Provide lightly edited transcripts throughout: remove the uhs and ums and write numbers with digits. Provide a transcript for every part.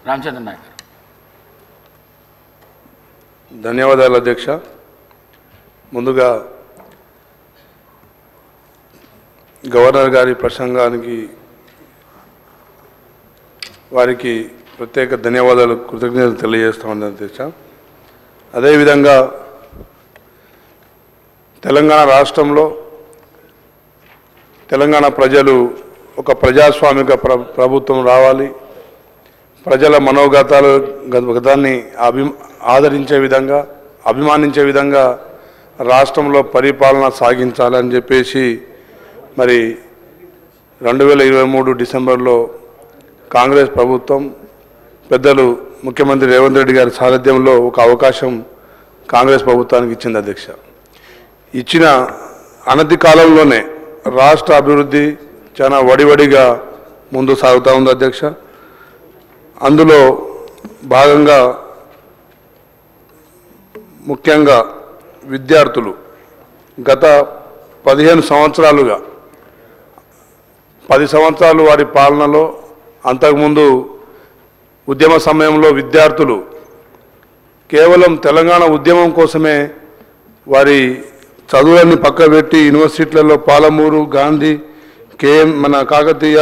రామచంద్ర నాయక్. ధన్యవాదాలు అధ్యక్ష. ముందుగా గవర్నర్ గారి ప్రసంగానికి వారికి ప్రత్యేక ధన్యవాదాలు, కృతజ్ఞతలు తెలియజేస్తామని అధ్యక్ష. అదేవిధంగా తెలంగాణ రాష్ట్రంలో తెలంగాణ ప్రజలు ఒక ప్రజాస్వామిక ప్రభుత్వం రావాలి, ప్రజల మనోగతాన్ని ఆదరించే విధంగా, అభిమానించే విధంగా రాష్ట్రంలో పరిపాలన సాగించాలని చెప్పేసి మరి 2023 డిసెంబర్లో కాంగ్రెస్ ప్రభుత్వం పెద్దలు ముఖ్యమంత్రి రేవంత్ రెడ్డి గారి సారథ్యంలో ఒక అవకాశం కాంగ్రెస్ ప్రభుత్వానికి ఇచ్చింది అధ్యక్ష. ఇచ్చిన అనతి కాలంలోనే రాష్ట్ర అభివృద్ధి చాలా వడివడిగా ముందు సాగుతూ ఉంది అధ్యక్ష. అందులో భాగంగా ముఖ్యంగా విద్యార్థులు గత 15 సంవత్సరాలుగా 10 సంవత్సరాలు వారి పాలనలో, అంతకుముందు ఉద్యమ సమయంలో విద్యార్థులు కేవలం తెలంగాణ ఉద్యమం కోసమే వారి చదువులన్నీ పక్కబెట్టి యూనివర్సిటీలలో పాలమూరు, గాంధీ, మన కాకతీయ,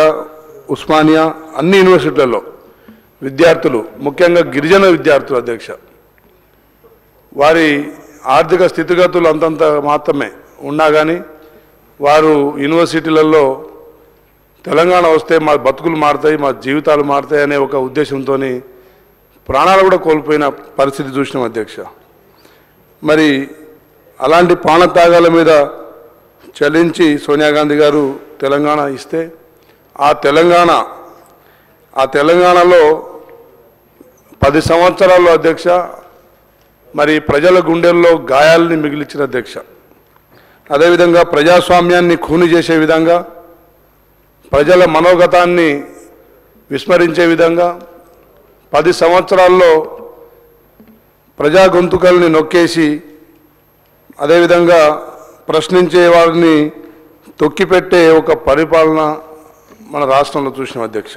ఉస్మానియా అన్ని యూనివర్సిటీలలో విద్యార్థులు, ముఖ్యంగా గిరిజన విద్యార్థులు అధ్యక్ష, వారి ఆర్థిక స్థితిగతులు అంతంత మాత్రమే ఉన్నా కానీ వారు యూనివర్సిటీలలో తెలంగాణ వస్తే మా బతుకులు మారుతాయి, మా జీవితాలు మారుతాయి అనే ఒక ఉద్దేశంతో ప్రాణాలు కూడా కోల్పోయిన పరిస్థితి చూసినాం అధ్యక్ష. మరి అలాంటి ప్రాణత్యాగాల మీద చలించి సోనియా గాంధీ గారు తెలంగాణ ఇస్తే ఆ తెలంగాణలో 10 సంవత్సరాల్లో అధ్యక్ష మరి ప్రజల గుండెల్లో గాయాలని మిగిలించిన అధ్యక్ష. అదేవిధంగా ప్రజాస్వామ్యాన్ని ఖూని చేసే విధంగా, ప్రజల మనోగతాన్ని విస్మరించే విధంగా 10 సంవత్సరాల్లో ప్రజా గొంతుకల్ని నొక్కేసి, అదేవిధంగా ప్రశ్నించే వారిని తొక్కిపెట్టే ఒక పరిపాలన మన రాష్ట్రంలో చూసినాం అధ్యక్ష.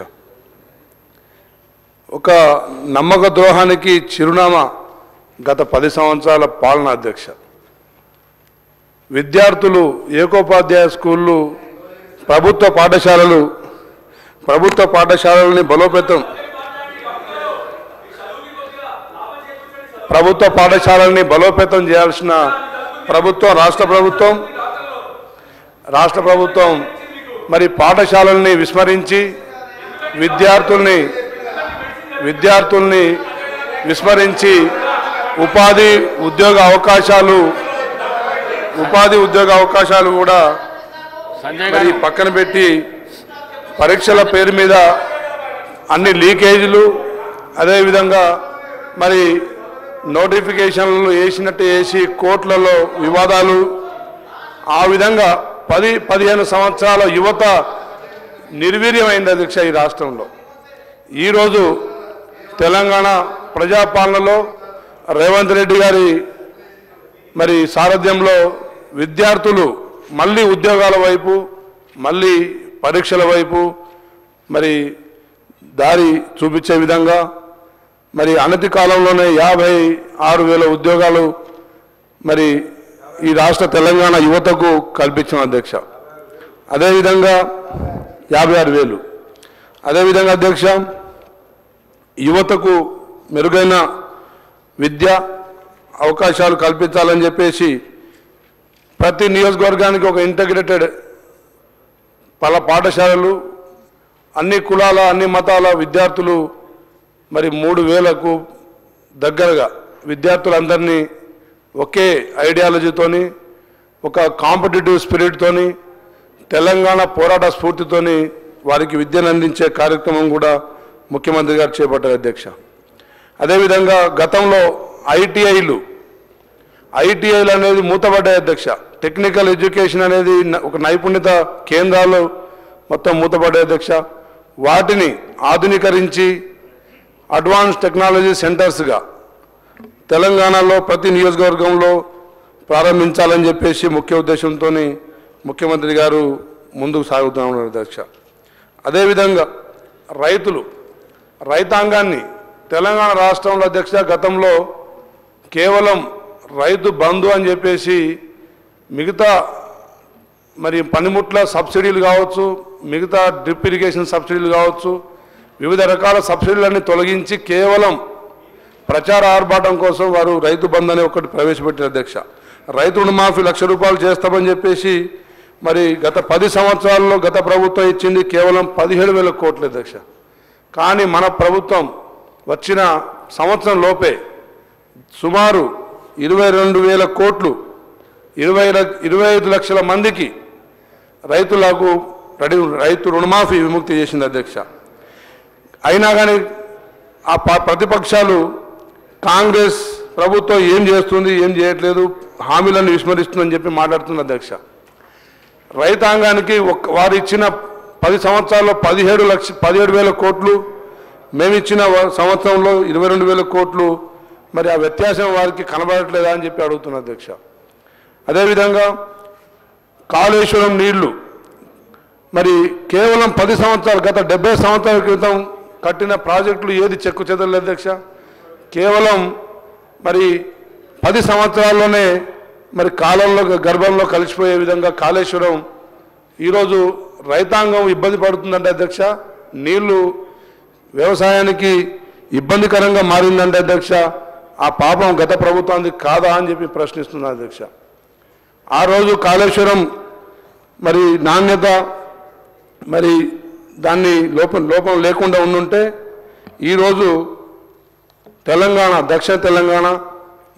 ఒక నమ్మక ద్రోహానికి చిరునామా గత 10 సంవత్సరాల పాలన అధ్యక్ష. విద్యార్థులు, ఏకోపాధ్యాయ స్కూళ్ళు, ప్రభుత్వ పాఠశాలల్ని బలోపేతం చేయాల్సిన రాష్ట్ర ప్రభుత్వం మరి పాఠశాలల్ని విస్మరించి విద్యార్థుల్ని విస్మరించి ఉపాధి ఉద్యోగ అవకాశాలు కూడా మరి పక్కన పెట్టి పరీక్షల పేరు మీద అన్ని లీకేజీలు, అదేవిధంగా మరి నోటిఫికేషన్లు వేసినట్టు వేసి కోర్టులలో వివాదాలు, ఆ విధంగా 10-15 సంవత్సరాల యువత నిర్వీర్యమైంది అధ్యక్ష ఈ రాష్ట్రంలో. ఈరోజు తెలంగాణ ప్రజాపాలనలో రేవంత్ రెడ్డి గారి మరి సారథ్యంలో విద్యార్థులు మళ్ళీ ఉద్యోగాల వైపు, మళ్ళీ పరీక్షల వైపు మరి దారి చూపించే విధంగా మరి అనతి కాలంలోనే 56,000 ఉద్యోగాలు మరి ఈ రాష్ట్ర తెలంగాణ యువతకు కల్పించిన అధ్యక్ష. అదేవిధంగా 56,000. అదేవిధంగా అధ్యక్ష యువతకు మెరుగైన విద్య అవకాశాలు కల్పించాలని చెప్పేసి ప్రతి నియోజకవర్గానికి ఒక ఇంటగ్రేటెడ్ పాఠశాలలు, అన్ని కులాల, అన్ని మతాల విద్యార్థులు మరి 3,000కు దగ్గరగా విద్యార్థులందరినీ ఒకే ఐడియాలజీతోని, ఒక కాంపిటేటివ్ స్పిరిట్తోని, తెలంగాణ పోరాట స్ఫూర్తితోని వారికి విద్యను అందించే కార్యక్రమం కూడా ముఖ్యమంత్రి గారు చేపట్టారు అధ్యక్ష. అదేవిధంగా గతంలో ఐటీఐలు అనేది మూతపడ్డాయి అధ్యక్ష. టెక్నికల్ ఎడ్యుకేషన్ అనేది ఒక నైపుణ్యత కేంద్రాలు మొత్తం మూతపడ్డాయి అధ్యక్ష. వాటిని ఆధునీకరించి అడ్వాన్స్ టెక్నాలజీ సెంటర్స్గా తెలంగాణలో ప్రతి నియోజకవర్గంలో ప్రారంభించాలని చెప్పేసి ముఖ్య ఉద్దేశంతో ముఖ్యమంత్రి గారు ముందుకు సాగుతూ ఉన్నారు అధ్యక్ష. అదేవిధంగా రైతాంగాన్ని తెలంగాణ రాష్ట్రంలో అధ్యక్ష గతంలో కేవలం రైతు బంధు అని చెప్పేసి మిగతా మరి పనిముట్ల సబ్సిడీలు కావచ్చు, మిగతా డ్రిప్ ఇరిగేషన్ సబ్సిడీలు కావచ్చు, వివిధ రకాల సబ్సిడీలన్నీ తొలగించి కేవలం ప్రచార ఆర్భాటం కోసం వారు రైతు బంధు అనే ఒకటి ప్రవేశపెట్టారు అధ్యక్ష. రైతు రుణమాఫీ ₹1,00,000 చేస్తామని చెప్పేసి మరి గత 10 సంవత్సరాల్లో గత ప్రభుత్వం ఇచ్చింది కేవలం 17,000 కోట్లు అధ్యక్ష. కానీ మన ప్రభుత్వం వచ్చిన సంవత్సరం లోపే సుమారు 22,000 కోట్లు 25 లక్షల మందికి రైతులకు రైతు రుణమాఫీ విముక్తి చేసింది అధ్యక్ష. అయినా కానీ ఆ ప్రతిపక్షాలు కాంగ్రెస్ ప్రభుత్వం ఏం చేస్తుంది, ఏం చేయట్లేదు, హామీలను విస్మరిస్తుందని చెప్పి మాట్లాడుతుంది అధ్యక్ష. రైతాంగానికి వారు ఇచ్చిన 10 సంవత్సరాల్లో 17,000 కోట్లు, మేము ఇచ్చిన సంవత్సరంలో 22,000 కోట్లు, మరి ఆ వ్యత్యాసం వారికి కనబడట్లేదా అని చెప్పి అడుగుతున్న అధ్యక్ష. అదేవిధంగా కాళేశ్వరం నీళ్లు మరి కేవలం 10 సంవత్సరాలు గత 70 సంవత్సరాల క్రితం కట్టిన ప్రాజెక్టులు ఏది చెక్కు చెదరలేదు అధ్యక్ష. కేవలం మరి 10 సంవత్సరాల్లోనే మరి కాలంలో గర్భంలో కలిసిపోయే విధంగా కాళేశ్వరం ఈరోజు రైతాంగం ఇబ్బంది పడుతుందంటే అధ్యక్ష. నీళ్లు వ్యవసాయానికి ఇబ్బందికరంగా మారిందంటే అధ్యక్ష. ఆ పాపం గత ప్రభుత్వానికి కాదా అని చెప్పి ప్రశ్నిస్తున్నారు అధ్యక్ష. ఆ రోజు కాళేశ్వరం మరి నాణ్యత మరి దాన్ని లోపం లేకుండా ఉండుంటే ఈరోజు తెలంగాణ దక్షిణ తెలంగాణ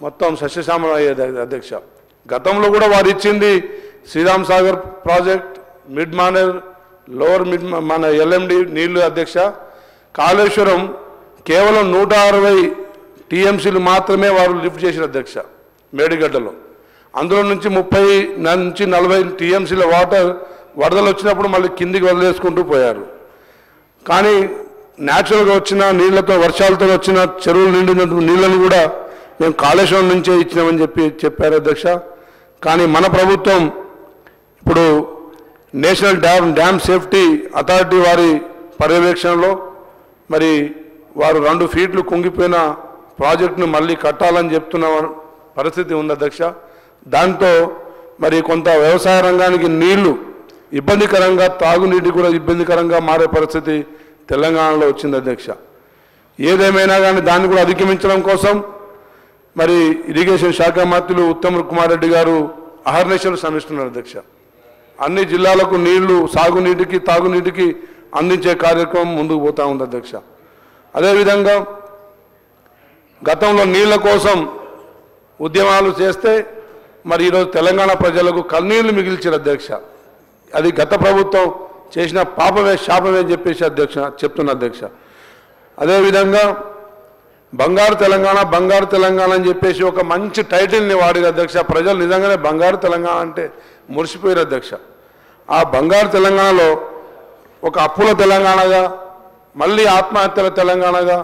మొత్తం సస్యశ్యామలం అయ్యేది అధ్యక్ష. గతంలో కూడా వారు ఇచ్చింది Sriram Sagar project, mid Maner, lower mid మన ఎల్ఎండి నీళ్లు అధ్యక్ష. కాళేశ్వరం కేవలం 160 టీఎంసీలు మాత్రమే వారు లిఫ్ట్ చేసిన అధ్యక్ష మేడిగడ్డలో. అందులో నుంచి 30 నుంచి 40 టీఎంసీల వాటర్ వరదలు వచ్చినప్పుడు మళ్ళీ కిందికి వదిలేసుకుంటూ పోయారు. కానీ న్యాచురల్గా వచ్చిన నీళ్లతో, వర్షాలతో వచ్చిన చెరువులు నిండిన నీళ్ళని కూడా మేము కాళేశ్వరం నుంచే ఇచ్చినామని చెప్పారు అధ్యక్ష. కానీ మన ప్రభుత్వం ఇప్పుడు నేషనల్ డ్యామ్ సేఫ్టీ అథారిటీ వారి పర్యవేక్షణలో మరి వారు 2 ఫీట్లు కుంగిపోయిన ప్రాజెక్టును మళ్ళీ కట్టాలని చెప్తున్న పరిస్థితి ఉంది అధ్యక్ష. దాంతో మరి కొంత వ్యవసాయ రంగానికి నీళ్లు ఇబ్బందికరంగా, తాగునీటి కూడా ఇబ్బందికరంగా మారే పరిస్థితి తెలంగాణలో వచ్చింది అధ్యక్ష. ఏదేమైనా కానీ దాన్ని కూడా అధిగమించడం కోసం మరి ఇరిగేషన్ శాఖ మంత్రులు ఉత్తమ్ కుమార్ రెడ్డి గారు అహర్నిశలు శ్రమిస్తున్నారు అధ్యక్ష. అన్ని జిల్లాలకు నీళ్లు సాగునీటికి, తాగునీటికి అందించే కార్యక్రమం ముందుకు పోతా ఉంది అధ్యక్ష. అదేవిధంగా గతంలో నీళ్ల కోసం ఉద్యమాలు చేస్తే మరి ఈరోజు తెలంగాణ ప్రజలకు కన్నీళ్లు మిగిల్చారు అధ్యక్ష. అది గత ప్రభుత్వం చేసిన పాపమే, శాపమే అని చెప్పేసి చెప్తున్న అధ్యక్ష. అదేవిధంగా బంగారు తెలంగాణ అని చెప్పేసి ఒక మంచి టైటిల్ని వాడిన అధ్యక్ష. ప్రజలు నిజంగానే బంగారు తెలంగాణ అంటే మురిసిపోయారు అధ్యక్ష. ఆ బంగారు తెలంగాణలో ఒక అప్పుల తెలంగాణగా, మళ్ళీ ఆత్మహత్యల తెలంగాణగా,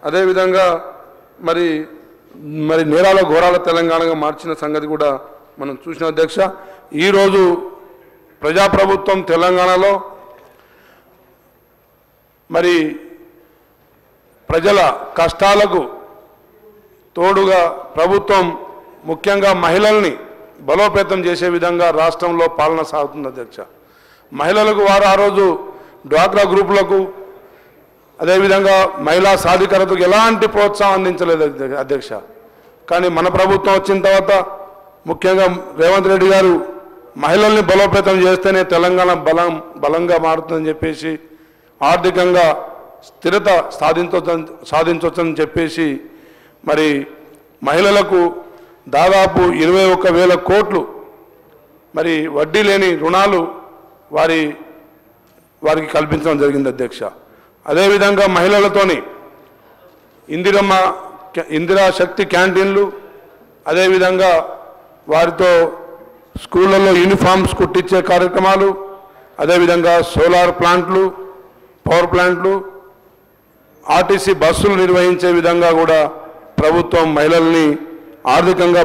అదేవిధంగా మరి నేరాల ఘోరాల తెలంగాణగా మార్చిన సంగతి కూడా మనం చూసిన అధ్యక్ష. ఈరోజు ప్రజాప్రభుత్వం తెలంగాణలో మరి ప్రజల కష్టాలకు తోడుగా ప్రభుత్వం ముఖ్యంగా మహిళల్ని బలోపేతం చేసే విధంగా రాష్ట్రంలో పాలన సాగుతుంది అధ్యక్ష. మహిళలకు వారు ఆ రోజు డ్వాక్రా గ్రూపులకు, అదేవిధంగా మహిళా సాధికారతకు ఎలాంటి ప్రోత్సాహం అందించలేదు అధ్యక్ష. కానీ మన ప్రభుత్వం వచ్చిన తర్వాత ముఖ్యంగా రేవంత్ రెడ్డి గారు మహిళల్ని బలోపేతం చేస్తేనే తెలంగాణ బలంగా మారుతుందని చెప్పేసి, ఆర్థికంగా స్థిరత సాధించవచ్చని చెప్పేసి మరి మహిళలకు దాదాపు 21,000 కోట్లు మరి వడ్డీ లేని రుణాలు వారికి కల్పించడం జరిగింది అధ్యక్ష. అదేవిధంగా మహిళలతోని ఇందిరా శక్తి క్యాంటీన్లు, అదేవిధంగా వారితో స్కూళ్ళల్లో యూనిఫామ్స్ కుట్టించే కార్యక్రమాలు, అదేవిధంగా సోలార్ ప్లాంట్లు, పవర్ ప్లాంట్లు, ఆర్టీసీ బస్సులు నిర్వహించే విధంగా కూడా ప్రభుత్వం మహిళల్ని ఆర్థికంగా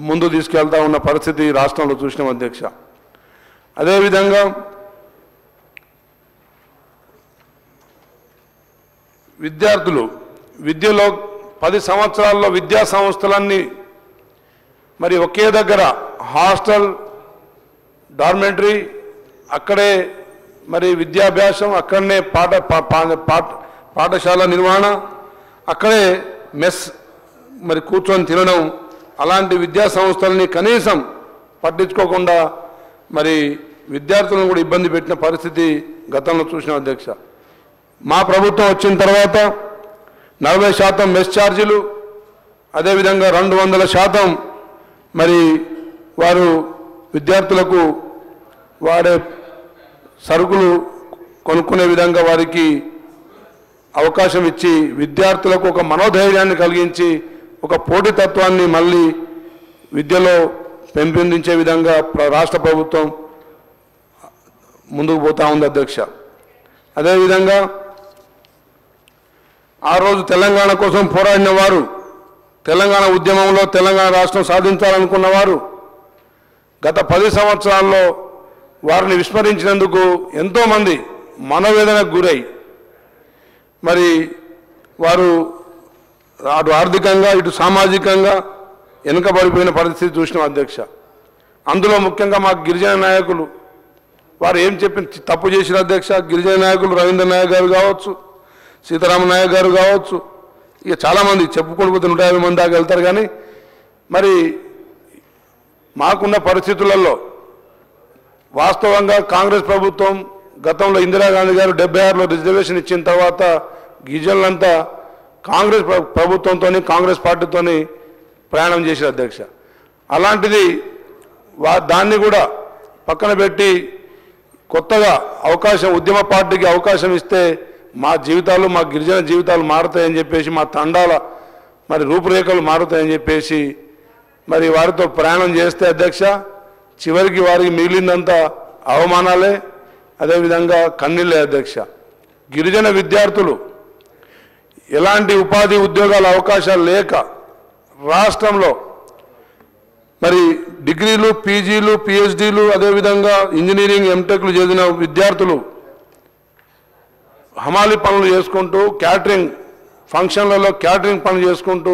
ముందు తీసుకెళ్తా ఉన్న పరిస్థితి రాష్ట్రంలో చూసినాం అధ్యక్ష. అదేవిధంగా విద్యార్థులు విద్యలో 10 సంవత్సరాల్లో విద్యా సంస్థలన్నీ మరి ఒకే దగ్గర హాస్టల్ డార్మెంటరీ అక్కడే మరి విద్యాభ్యాసం అక్కడనే పాఠశాల నిర్వహణ అక్కడే మెస్ మరి కూర్చొని తినడం అలాంటి విద్యా సంస్థలని కనీసం పట్టించుకోకుండా మరి విద్యార్థులను కూడా ఇబ్బంది పెట్టిన పరిస్థితి గతంలో చూసిన అధ్యక్ష. మా ప్రభుత్వం వచ్చిన తర్వాత 40% మెస్ ఛార్జీలు అదేవిధంగా 200% మరి వారు విద్యార్థులకు వాడే సరుకులు కొనుక్కునే విధంగా వారికి అవకాశం ఇచ్చి విద్యార్థులకు ఒక మనోధైర్యాన్ని కలిగించి ఒక పోటీతత్వాన్ని మళ్ళీ విద్యలో పెంపొందించే విధంగా రాష్ట్ర ప్రభుత్వం ముందుకు పోతా ఉంది అధ్యక్ష. అదేవిధంగా ఆ రోజు తెలంగాణ కోసం పోరాడిన వారు తెలంగాణ ఉద్యమంలో తెలంగాణ రాష్ట్రం సాధించాలనుకున్న వారు గత 10 సంవత్సరాల్లో వారిని విస్మరించినందుకు ఎంతోమంది మనోవేదనకు గురై మరి వారు అటు ఆర్థికంగా ఇటు సామాజికంగా వెనుకబడిపోయిన పరిస్థితి చూసినాం అధ్యక్ష. అందులో ముఖ్యంగా మా గిరిజన నాయకులు వారు ఏం చెప్పిన తప్పు చేసిన అధ్యక్ష. గిరిజన నాయకులు రవీంద్ర నాయక్ గారు కావచ్చు, సీతారామ నాయక్ గారు కావచ్చు, ఇక చాలామంది చెప్పుకొని పోతే 150 మంది దాకా వెళ్తారు. కానీ మరి మాకున్న పరిస్థితులలో వాస్తవంగా కాంగ్రెస్ ప్రభుత్వం గతంలో ఇందిరాగాంధీ గారు 76లో రిజర్వేషన్ ఇచ్చిన తర్వాత గిరిజనులంతా కాంగ్రెస్ ప్రభుత్వంతో కాంగ్రెస్ పార్టీతో ప్రయాణం చేశారు అధ్యక్ష. అలాంటిది దాన్ని కూడా పక్కన పెట్టి కొత్తగా అవకాశం ఉద్యమ పార్టీకి అవకాశం ఇస్తే మా జీవితాలు మా గిరిజన జీవితాలు మారుతాయని చెప్పేసి మా తండాల మరి రూపురేఖలు మారుతాయని చెప్పేసి మరి వారితో ప్రయాణం చేస్తే అధ్యక్ష చివరికి వారికి మిగిలిందంతా అవమానాలే అదేవిధంగా కన్నీళ్ళే అధ్యక్ష. గిరిజన విద్యార్థులు ఎలాంటి ఉపాధి ఉద్యోగాల అవకాశాలు లేక రాష్ట్రంలో మరి డిగ్రీలు పీజీలు పిహెచ్డీలు అదేవిధంగా ఇంజనీరింగ్ ఎంటెక్లు చేసిన విద్యార్థులు హమాలి పనులు చేసుకుంటూ క్యాటరింగ్ ఫంక్షన్లలో క్యాటరింగ్ పనులు చేసుకుంటూ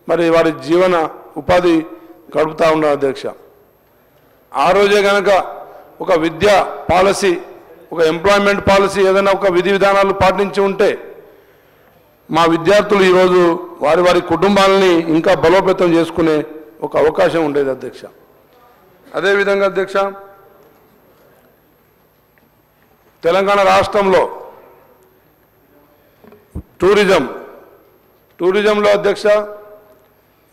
మరి వారి జీవన ఉపాధి గడుపుతూ ఉన్నారు అధ్యక్ష. ఆ రోజే కనుక ఒక విద్యా పాలసీ ఒక ఎంప్లాయ్మెంట్ పాలసీ ఏదైనా ఒక విధి విధానాలు పాటించి ఉంటే మా విద్యార్థులు ఈరోజు వారి వారి కుటుంబాలని ఇంకా బలోపేతం చేసుకునే ఒక అవకాశం ఉండేది అధ్యక్ష. అదేవిధంగా అధ్యక్ష తెలంగాణ రాష్ట్రంలో టూరిజంలో అధ్యక్ష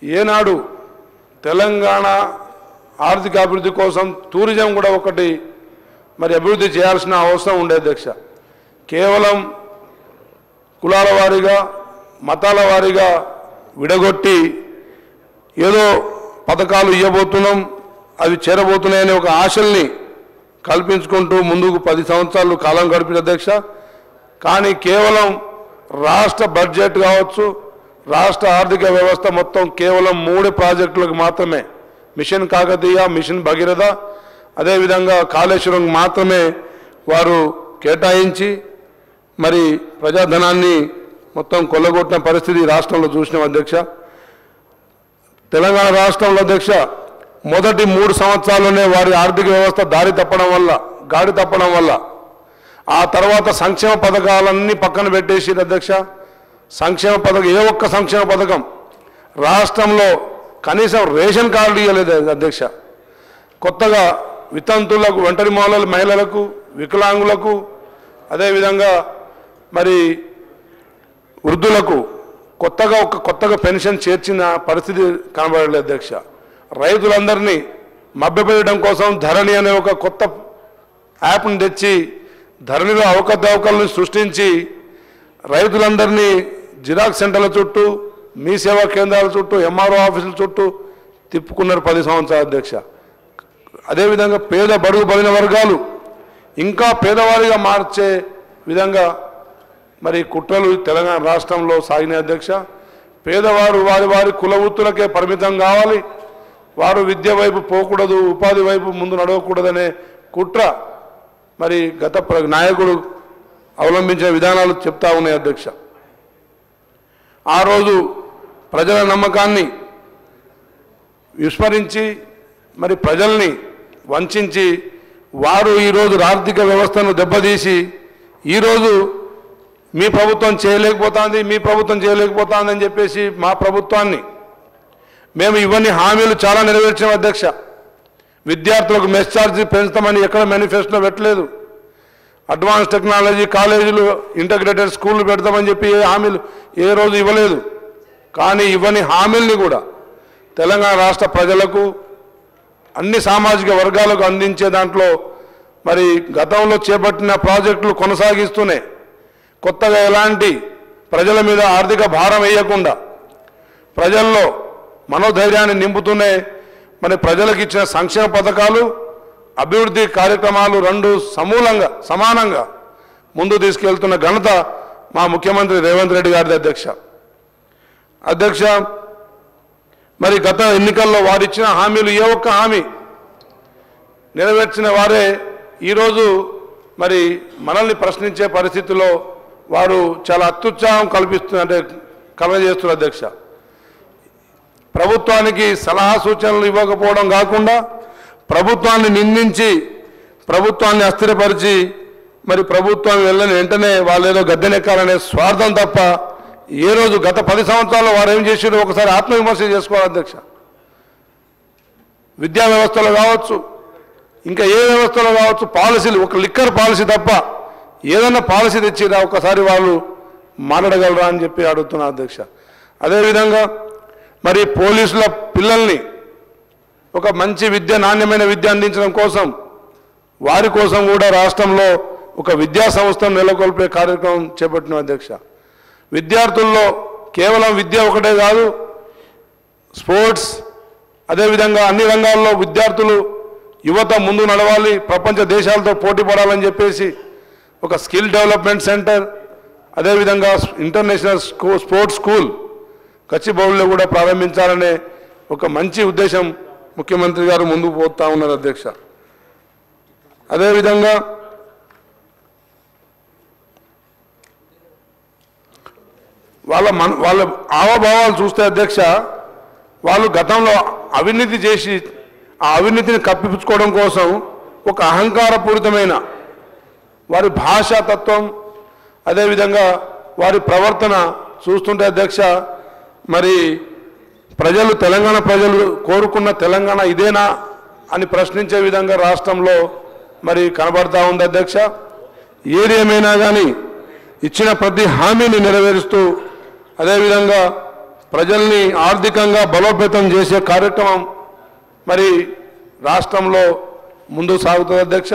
ఏనాడు తెలంగాణ ఆర్థిక అభివృద్ధి కోసం టూరిజం కూడా ఒకటి మరి అభివృద్ధి చేయాల్సిన అవసరం ఉండే అధ్యక్ష. కేవలం కులాల వారీగా మతాల వారీగా విడగొట్టి ఏదో పథకాలు ఇవ్వబోతున్నాం అవి చేరబోతున్నాయనే ఒక ఆశల్ని కల్పించుకుంటూ ముందుకు 10 సంవత్సరాలు కాలం గడిపిన అధ్యక్ష. కానీ కేవలం రాష్ట్ర బడ్జెట్ కావచ్చు రాష్ట్ర ఆర్థిక వ్యవస్థ మొత్తం కేవలం 3 ప్రాజెక్టులకు మాత్రమే మిషన్ కాకతీయ మిషన్ భగీరథ అదేవిధంగా కాళేశ్వరం మాత్రమే వారు కేటాయించి మరి ప్రజాధనాన్ని మొత్తం కొల్లగొట్టిన పరిస్థితి రాష్ట్రంలో చూసినాం అధ్యక్ష. తెలంగాణ రాష్ట్రంలో అధ్యక్ష మొదటి 3 సంవత్సరాల్లోనే వారి ఆర్థిక వ్యవస్థ గాడి తప్పడం వల్ల ఆ తర్వాత సంక్షేమ పథకాలన్నీ పక్కన పెట్టేసి అధ్యక్ష సంక్షేమ పథకం ఏ ఒక్క సంక్షేమ పథకం రాష్ట్రంలో కనీసం రేషన్ కార్డు ఇవ్వలేదు అధ్యక్ష. కొత్తగా వితంతులకు ఒంటరి మహిళలకు వికలాంగులకు అదేవిధంగా మరి వృద్ధులకు కొత్తగా పెన్షన్ చేర్చిన పరిస్థితి కనబడలేదు అధ్యక్ష. రైతులందరినీ మభ్యపెట్టడం కోసం ధరణి అనే ఒక కొత్త యాప్ను తెచ్చి ధరణిలో అవకతవకలను సృష్టించి రైతులందరినీ జిరాక్స్ సెంటర్ల చుట్టూ మీ సేవా కేంద్రాల చుట్టూ ఎంఆర్ఓ ఆఫీసుల చుట్టూ తిప్పుకున్నారు 10 సంవత్సరాల అధ్యక్ష. అదేవిధంగా పేద బడుగు బలిన వర్గాలు ఇంకా పేదవారిగా మార్చే విధంగా మరి కుట్రలు తెలంగాణ రాష్ట్రంలో సాగిన అధ్యక్ష. పేదవారు వారి కుల వృత్తులకే పరిమితం కావాలి, వారు విద్య వైపు పోకూడదు, ఉపాధి వైపు ముందు నడవకూడదనే కుట్ర మరి గత నాయకుడు అవలంబించిన విధానాలు చెప్తా ఉన్నాయి అధ్యక్ష. ఆ రోజు ప్రజల నమ్మకాన్ని విస్మరించి మరి ప్రజల్ని వంచి వారు ఈరోజు ఆర్థిక వ్యవస్థను దెబ్బతీసి ఈరోజు మీ ప్రభుత్వం చేయలేకపోతుందని చెప్పేసి మా ప్రభుత్వాన్ని మేము ఇవన్నీ హామీలు చాలా నెరవేర్చాం అధ్యక్ష. విద్యార్థులకు మెస్ ఛార్జీ పెంచుతామని ఎక్కడ మేనిఫెస్టోలో పెట్టలేదు. అడ్వాన్స్ టెక్నాలజీ కాలేజీలు ఇంటగ్రేటెడ్ స్కూళ్ళు పెడతామని చెప్పి ఏ హామీలు ఏ రోజు ఇవ్వలేదు. కానీ ఇవన్నీ హామీల్ని కూడా తెలంగాణ రాష్ట్ర ప్రజలకు అన్ని సామాజిక వర్గాలకు అందించే దాంట్లో మరి గతంలో చేపట్టిన ప్రాజెక్టులు కొనసాగిస్తూనే కొత్తగా ఎలాంటి ప్రజల మీద ఆర్థిక భారం వేయకుండా ప్రజల్లో మనోధైర్యాన్ని నింపుతూనే మరి ప్రజలకు ఇచ్చిన సంక్షేమ పథకాలు అభివృద్ధి కార్యక్రమాలు రెండు సమానంగా ముందు తీసుకెళ్తున్న ఘనత మా ముఖ్యమంత్రి రేవంత్ రెడ్డి గారిది అధ్యక్ష. మరి గత ఎన్నికల్లో వారిచ్చిన హామీలు ఏ ఒక్క హామీ నెరవేర్చిన వారే ఈరోజు మరి మనల్ని ప్రశ్నించే పరిస్థితుల్లో వారు చాలా అత్యుత్సాహం కలగజేస్తున్నారు అధ్యక్ష. ప్రభుత్వానికి సలహా సూచనలు ఇవ్వకపోవడం కాకుండా ప్రభుత్వాన్ని నిందించి ప్రభుత్వాన్ని అస్థిరపరిచి మరి ప్రభుత్వం వెళ్ళని వెంటనే వాళ్ళు ఏదో గద్దెనెక్కాలనే స్వార్థం తప్ప ఏ రోజు గత 10 సంవత్సరాల్లో వారు ఏం చేసారో ఒకసారి ఆత్మవిమర్శ చేసుకోవాలి అధ్యక్ష. విద్యా వ్యవస్థలో కావచ్చు, ఇంకా ఏ వ్యవస్థలో కావచ్చు, పాలసీలు ఒక లిక్కర్ పాలసీ తప్ప ఏదన్నా పాలసీ తెచ్చిరా ఒకసారి వాళ్ళు మాట్లాడగలరా అని చెప్పి అడుగుతున్నా అధ్యక్ష. అదేవిధంగా మరి పోలీసుల పిల్లల్ని ఒక మంచి నాణ్యమైన విద్య అందించడం కోసం వారి కోసం కూడా రాష్ట్రంలో ఒక విద్యా సంస్థను నెలకొల్పే కార్యక్రమం చేపట్టిన అధ్యక్ష. విద్యార్థుల్లో కేవలం విద్య ఒకటే కాదు, స్పోర్ట్స్ అదేవిధంగా అన్ని రంగాల్లో విద్యార్థులు యువత ముందు నడవాలి, ప్రపంచ దేశాలతో పోటీ పడాలని చెప్పేసి ఒక స్కిల్ డెవలప్మెంట్ సెంటర్ అదేవిధంగా ఇంటర్నేషనల్ స్పోర్ట్స్ స్కూల్ కచ్చిబౌలిలో కూడా ప్రారంభించాలనే ఒక మంచి ఉద్దేశం ముఖ్యమంత్రి గారు ముందుకు పోతా ఉన్నారు అధ్యక్ష. అదేవిధంగా వాళ్ళ హావభావాలు చూస్తే అధ్యక్ష, వాళ్ళు గతంలో అవినీతి చేసి ఆ అవినీతిని కప్పిపుచ్చుకోవడం కోసం ఒక అహంకారపూరితమైన వారి భాషాతత్వం అదేవిధంగా వారి ప్రవర్తన చూస్తుంటే అధ్యక్ష, మరి తెలంగాణ ప్రజలు కోరుకున్న తెలంగాణ ఇదేనా అని ప్రశ్నించే విధంగా రాష్ట్రంలో మరి కనబడతా ఉంది అధ్యక్ష. ఏది ఏమైనా కానీ ఇచ్చిన ప్రతి హామీని నెరవేరుస్తూ అదేవిధంగా ప్రజల్ని ఆర్థికంగా బలోపేతం చేసే కార్యక్రమం మరి రాష్ట్రంలో ముందుకు సాగుతుంది అధ్యక్ష.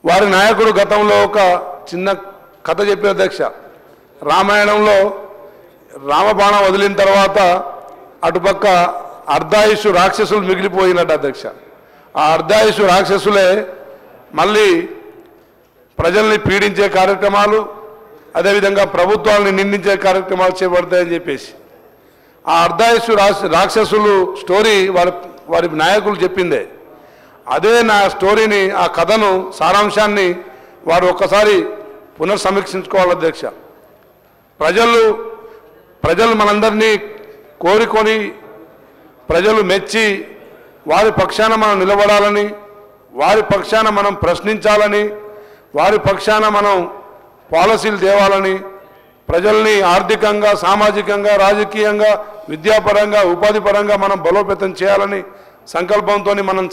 వారి నాయకుడు గతంలో ఒక చిన్న కథ చెప్పే అధ్యక్ష. రామాయణంలో రామబాణం వదిలిన తర్వాత అటుపక్క అర్ధాయుషు రాక్షసులు మిగిలిపోయినట్టు అధ్యక్ష. ఆ అర్ధాయుషు రాక్షసులే మళ్ళీ ప్రజల్ని పీడించే కార్యక్రమాలు అదేవిధంగా ప్రభుత్వాన్ని నిందించే కార్యక్రమాలు చేపడతాయని చెప్పేసి ఆ అర్ధాయుషు రాక్షసులు స్టోరీ వారి నాయకులు చెప్పిందే. అదే నా స్టోరీని ఆ కథను సారాంశాన్ని వారు ఒక్కసారి పునర్సమీక్షించుకోవాలి అధ్యక్ష. ప్రజలు మనందరినీ కోరుకొని ప్రజలు మెచ్చి వారి పక్షాన మనం నిలబడాలని, వారి పక్షాన మనం ప్రశ్నించాలని, వారి పక్షాన మనం పాలసీలు తేవాలని, ప్రజల్ని ఆర్థికంగా సామాజికంగా రాజకీయంగా విద్యాపరంగా ఉపాధి పరంగా మనం బలోపేతం చేయాలని సంకల్పంతో మనం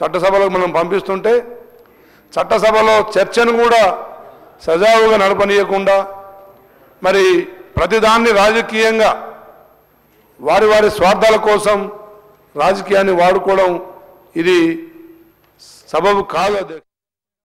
చట్టసభలకు మనం పంపిస్తుంటే చట్టసభలో చర్చను కూడా సజావుగా నడపనీయకుండా మరి ప్రతిదాన్ని రాజకీయంగా వారి స్వార్థాల కోసం రాజకీయాన్ని వాడుకోవడం ఇది సబబు కాదు అధ్యక్ష.